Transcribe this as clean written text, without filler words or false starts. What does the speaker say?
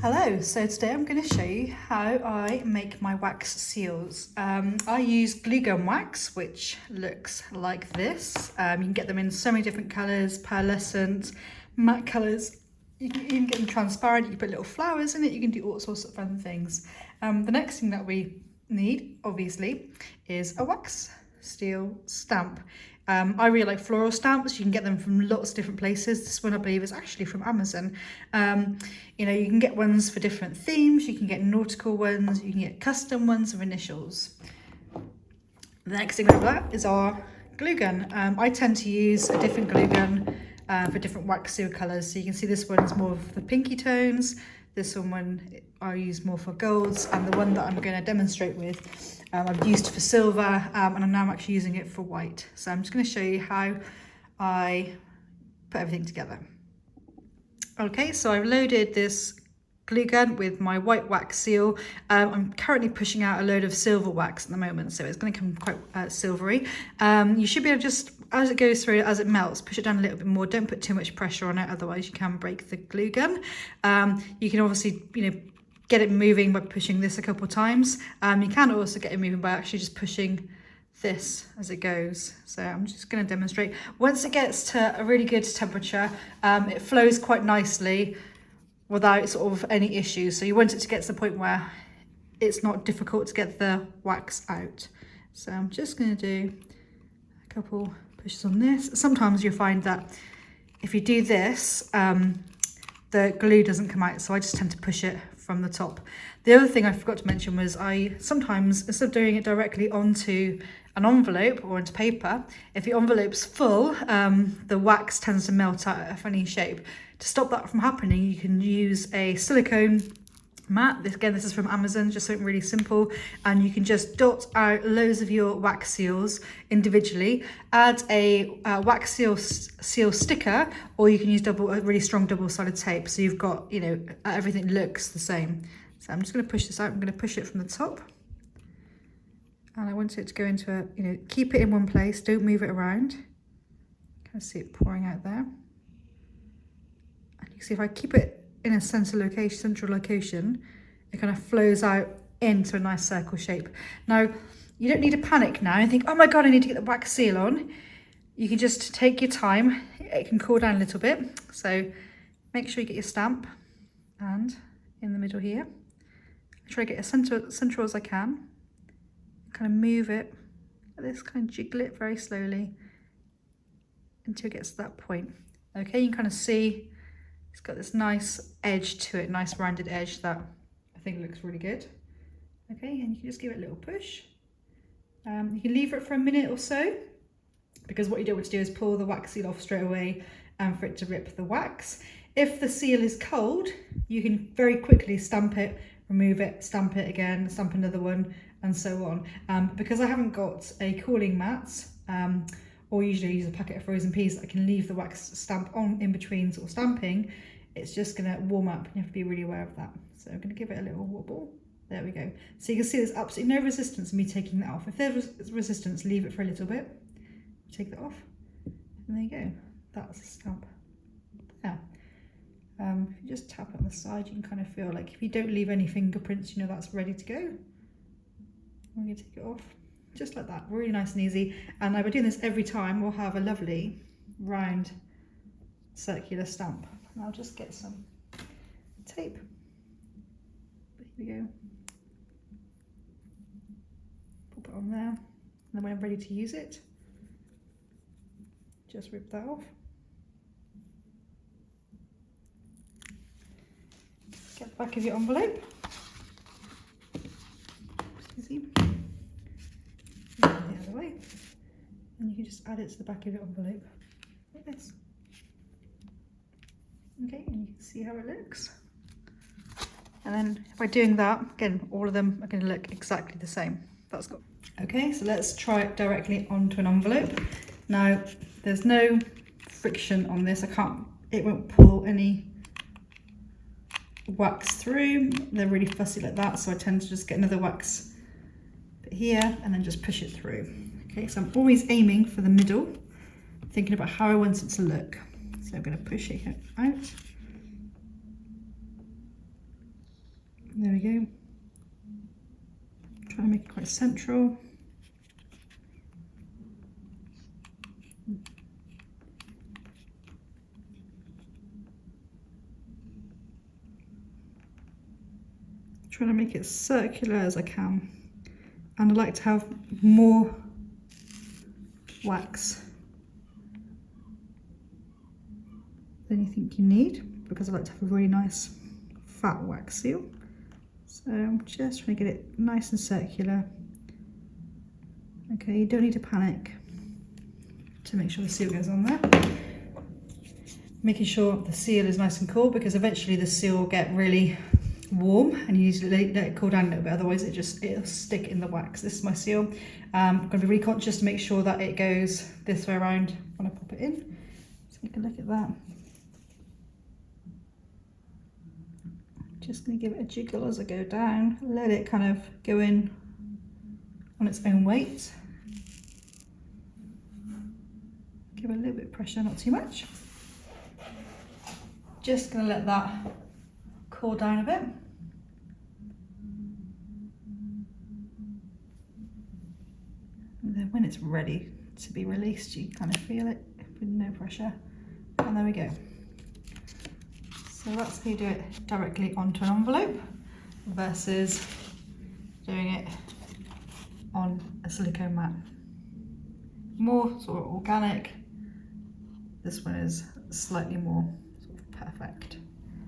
Hello, so today I'm going to show you how I make my wax seals. I use glue gun wax, which looks like this. You can get them in so many different colours, pearlescent, matte colours. You can even get them transparent, you can put little flowers in it, you can do all sorts of fun things. The next thing that we need, obviously, is a wax seal stamp. I really like floral stamps. You can get them from lots of different places. This one I believe is actually from Amazon. You know, you can get ones for different themes. You can get nautical ones. You can get custom ones of initials. The next thing like that is our glue gun. I tend to use a different glue gun for different wax seal colours. So you can see this one is more of the pinky tones. This one I use more for golds, and the one that I'm going to demonstrate with I've used for silver, and I'm now actually using it for white. So I'm just going to show you how I put everything together. Okay, so I've loaded this glue gun with my white wax seal. I'm currently pushing out a load of silver wax at the moment, so it's going to come quite silvery. You should be able to just, as it goes through, as it melts, push it down a little bit more. Don't put too much pressure on it, otherwise you can break the glue gun. You can obviously, get it moving by pushing this a couple of times. You can also get it moving by actually just pushing this as it goes. So I'm just going to demonstrate. Once it gets to a really good temperature, it flows quite nicely without sort of any issues. So you want it to get to the point where it's not difficult to get the wax out. So I'm just going to do a couple pushes on this. Sometimes you'll find that if you do this, the glue doesn't come out, so I just tend to push it from the top. The other thing I forgot to mention was I sometimes, instead of doing it directly onto an envelope or onto paper, if your envelope's full, the wax tends to melt out a funny shape. To stop that from happening, you can use a silicone mat. This is from Amazon, just something really simple, and you can just dot out loads of your wax seals individually, add a wax seal sticker, or you can use a really strong double-sided tape, so you've got, everything looks the same. So I'm just going to push this out. I'm going to push it from the top, and I want it to go into a, keep it in one place, don't move it around. Kind of see it pouring out there, and you can see if I keep it in a central location, it kind of flows out into a nice circle shape. Now, you don't need to panic now and think, oh my God, I need to get the wax seal on. You can just take your time. It can cool down a little bit. So make sure you get your stamp, and in the middle here, try to get as central as I can. Kind of move it like this, kind of jiggle it very slowly until it gets to that point. Okay, you can kind of see it's got this nice edge to it, nice rounded edge that I think looks really good. Okay, and you can just give it a little push. You can leave it for a minute or so, because what you don't want to do is pull the wax seal off straight away and for it to rip the wax. If the seal is cold, you can very quickly stamp it, remove it, stamp it again, stamp another one, and so on. Because I haven't got a cooling mat, or usually use a packet of frozen peas, I can leave the wax stamp on in between sort of stamping. It's just going to warm up, and you have to be really aware of that. So I'm going to give it a little wobble. There we go. So you can see there's absolutely no resistance in me taking that off. If there's resistance, leave it for a little bit. Take that off, and there you go. That's the stamp. There. If you just tap it on the side, you can kind of feel like if you don't leave any fingerprints, that's ready to go. I'm going to take it off. Just like that, really nice and easy. And by doing this every time, we'll have a lovely round circular stamp. And I'll just get some tape. Here we go. Pop it on there. And then when I'm ready to use it, just rip that off. Get the back of your envelope. Easy. The other way, and you can just add it to the back of your envelope like this. Okay, and you can see how it looks. And then by doing that, again, all of them are going to look exactly the same. That's good. Okay, so let's try it directly onto an envelope. Now, there's no friction on this. It won't pull any wax through. They're really fussy like that, so I tend to just get another wax bit here and then just push it through. Okay, so I'm always aiming for the middle, thinking about how I want it to look. So I'm going to push it out, quite central. Trying to make it circular as I can, and I like to have more wax than you think you need, because I like to have a really nice fat wax seal. So I'm just trying to get it nice and circular. Okay, you don't need to panic to make sure the seal goes on there. Making sure the seal is nice and cool, because eventually the seal will get really warm and you need to let it cool down a little bit, otherwise it'll stick in the wax. This is my seal. I'm going to be really conscious to make sure that it goes this way around when I pop it in. Let's take a look at that. Just going to give it a jiggle as I go down, let it kind of go in on its own weight. Give it a little bit of pressure, not too much. Just going to let that cool down a bit. And then when it's ready to be released, you kind of feel it with no pressure. And there we go. So that's how you do it directly onto an envelope versus doing it on a silicone mat. More sort of organic. This one is slightly more sort of perfect.